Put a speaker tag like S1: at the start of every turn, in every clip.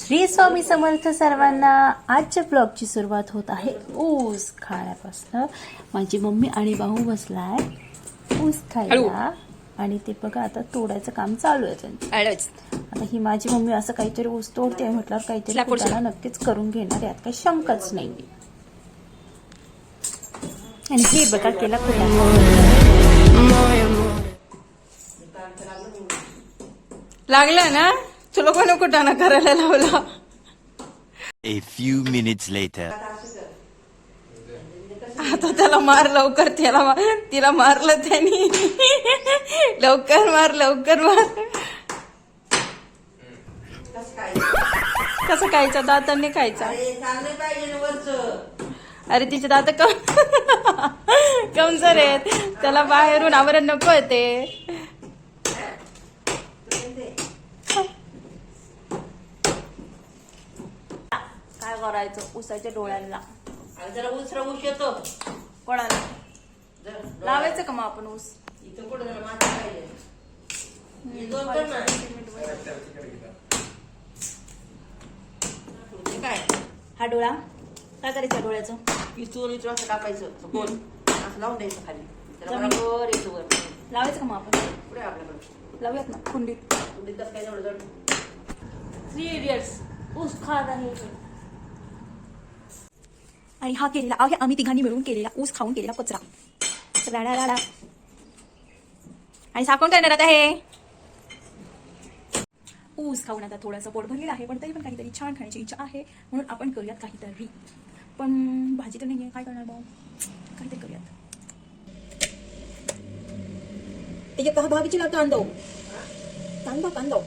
S1: श्री स्वामी समर्थ सर्वांना. आजच्या ब्लॉगची सुरुवात होत आहे ऊस खाण्यापासून. माझी मम्मी आणि भाऊ बसलाय ऊस खायला आणि ते बघा आता तोडायचं काम चालू आहे त्यांचं. आता ही माझी मम्मी असं काहीतरी ऊस तोडते म्हटल्यावर काहीतरी कुटाणा नक्कीच करून घेणार, यात काही शंकाच नाही. आणि हे बघा केला
S2: लागला ना, तुला कोण कुटाणा करायला लावला.
S3: A few minutes later.
S2: आता त्याला मार लवकर, तिला मारलं त्यांनी. लवकर मार, लवकर मार. कसं खायचा? दातांनी खायचा. अरे तिचे दात कमजोर आहेत, त्याला बाहेरून आवरण नको येते. काय करायचं उसाच्या डोळ्याला
S4: जरा उसरा ऊस येतो.
S2: कोणाला लावायचं का मग आपण ऊस?
S4: इथं कुठं जरा माती पाहिजे. हे दोन कर ना. हे काय
S2: हा डोळा काय करायचं डोळ्याचं?
S4: इथून असं कापायचं गोल, असं लावून द्यायचं खाली. त्याला बरोबर येतो वर.
S2: लावायचं का मग आपण?
S4: पुढे आपल्याकडे
S2: लावूयात ना कुंडीत.
S4: कुठे कसं काय जवळ जवळ
S2: 3 इडियट्स ऊस खात आहे. आणि हा केलेला आहे आम्ही तिघांनी मिळून केलेला ऊस खाऊन केलेला कचरा. राडा आणि साखर करणार आता हे ऊस खाऊन. आता थोडंसं पोट भरलेलं आहे, पण तरी पण काहीतरी छान खाण्याची इच्छा आहे, म्हणून आपण करूयात काहीतरी. पण भाजी तर नाही आहे, काय करणार भाऊ? काहीतरी करूयात. त्याच्या भाजीची लावतो कांदो कांदो.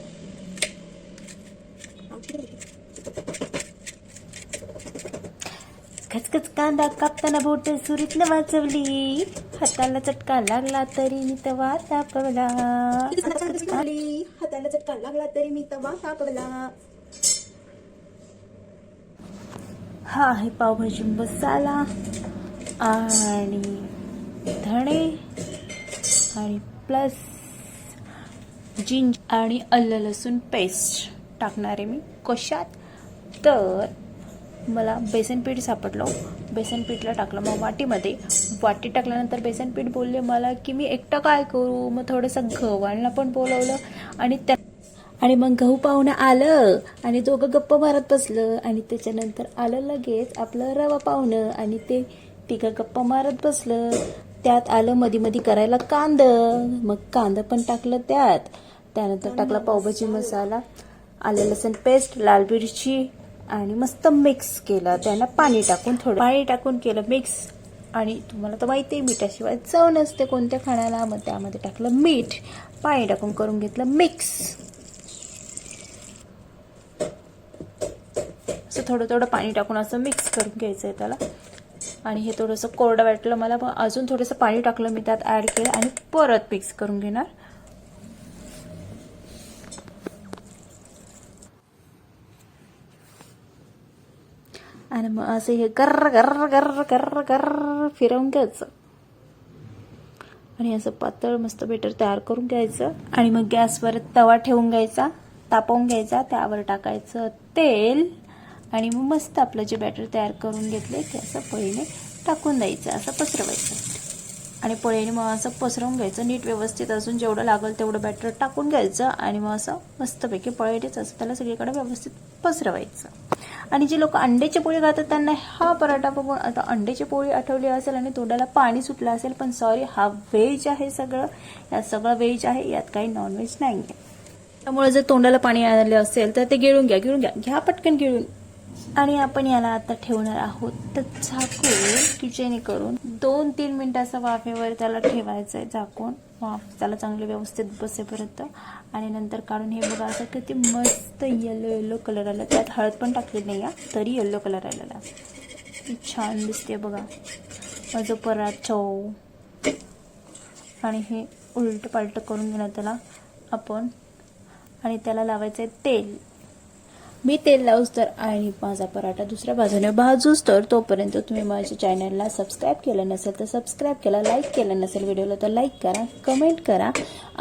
S1: खचखच कांदा कापताना बोट सुरीतनं वाचवली, हाताला चटका लागला तरी मी तवा तापवला.
S2: हाताला चटका लागला तरी मी तवा तापवला.
S1: हा आहे पावभाजी मसाला आणि धणे आणि प्लस जिंजर आणि आलं लसूण पेस्ट टाकणार आहे मी. कशात? तर मला बेसन पीठ सापडलं, बेसन पीठला टाकलं मग वाटीमध्ये. वाटी टाकल्यानंतर बेसन पीठ बोलले मला की मी एकटं काय करू, मग थोडंसं गव्हाणला पण बोलवलं आणि मग गहू पाहुणं आलं आणि दोघं गप्पा मारत बसलं. आणि त्याच्यानंतर आलं लगेच आपलं रवा पाहुणं आणि ते तिघं गप्पा मारत बसलं. त्यात आलं मध्ये करायला मग कांदा पण टाकलं त्यात. त्यानंतर टाकला पावभाजी मसाला, आलं लसूण पेस्ट, लाल मिरची आणि मस्त मिक्स केलं. त्यांना पाणी टाकून केलं मिक्स. आणि तुम्हाला तर माहिती आहे मिठाशिवाय चव नसते कोणत्या खाण्याला. मग त्यामध्ये टाकलं मीठ, पाणी टाकून करून घेतलं मिक्स. असं थोडं पाणी टाकून असं मिक्स करून घ्यायचं आहे त्याला. आणि हे थोडंसं कोरडं वाटलं मला, मग अजून थोडंसं पाणी टाकलं मी त्यात ऍड केलं आणि परत मिक्स करून घेणार. आणि मग असं हे गर्र गर्र गर्र गर्र गर्र फिरवून घ्यायचं आणि असं पातळ मस्त बेटर तयार करून घ्यायचं. आणि मग गॅसवर तवा ठेवून घ्यायचा, तापवून घ्यायचा, त्यावर टाकायचं तेल आणि मग मस्त आपलं जे बॅटर तयार करून घेतले ते असं पळीने टाकून द्यायचं, असं पसरवायचं. आणि पळीने मग असं पसरवून घ्यायचं नीट व्यवस्थित. अजून जेवढं लागेल तेवढं बॅटर टाकून घ्यायचं आणि मग असं मस्तपैकी पळीनेच असं त्याला सगळीकडे व्यवस्थित पसरवायचं. आणि जे लोक अंड्याची पोळी खातात त्यांना हा पराठा बघून आता अंड्याची पोळी आठवली असेल आणि तोंडाला पाणी सुटलं असेल, पण सॉरी, हा व्हेज आहे सगळं. यात सगळं व्हेज आहे, यात काही नॉनव्हेज नाही आहे. त्यामुळे जर तोंडाला पाणी आलं असेल तर ते गिळून घ्या पटकन गिळून. आणि आपण याला आता ठेवणार आहोत तर झाकून जेणेकरून 2-3 मिनिटाचा वाफेवर त्याला ठेवायचं आहे झाकून. वाफ त्याला चांगले व्यवस्थित बसेपर्यंत. आणि नंतर काढून हे बघा असं किती मस्त येलो कलर आला. त्यात हळद पण टाकली नाही तरी येलो कलर आलेला. छान दिसते बघा माझं पराठा. आणि हे उलट पालट करून घेणार त्याला आपण. आणि त्याला लावायचं आहे तेल. मी तेल लावूस तर आणि माझा पराठा दुसऱ्या बाजूने भाजूस तर तोपर्यंत तुम्ही माझ्या चॅनलला सबस्क्राईब केलं नसेल तर सबस्क्राईब केला, लाईक केलं नसेल व्हिडिओला तर लाईक करा, कमेंट करा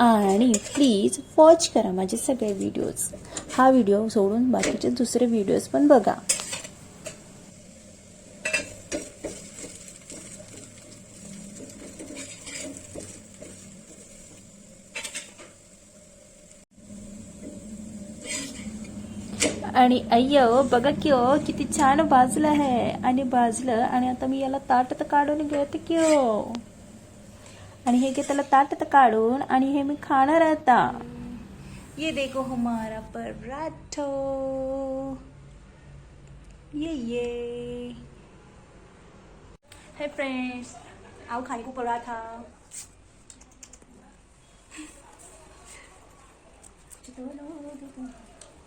S1: आणि प्लीज वॉच करा माझे सगळे व्हिडिओज. हा व्हिडिओ सोडून बाकीचे दुसरे व्हिडिओज पण बघा. आणि अय्यो बघा की हो किती छान भाजलं आहे. आणि भाजलं आणि आता मी याला ताटात काढून घेते की हो. आणि हे घे त्याला ताटात काढून आणि हे मी खाणार आता. ये देखो हमारा पराठो. ये
S2: हे फ्रेंड्स, आओ खाने को पराठा.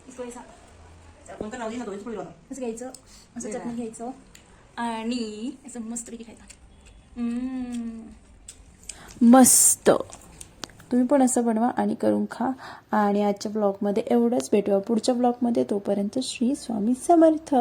S2: इसको ऐसा
S4: आपण का नावली ना दोन पुढे
S2: असं घ्यायचं, असं चटणी घ्यायचं आणि असं मस्त पैकी खायचं.
S1: मस्त. तुम्ही पण असं बनवा आणि करून खा. आणि आजच्या ब्लॉगमध्ये एवढंच. भेटूया पुढच्या ब्लॉगमध्ये. तोपर्यंत श्री स्वामी समर्थ.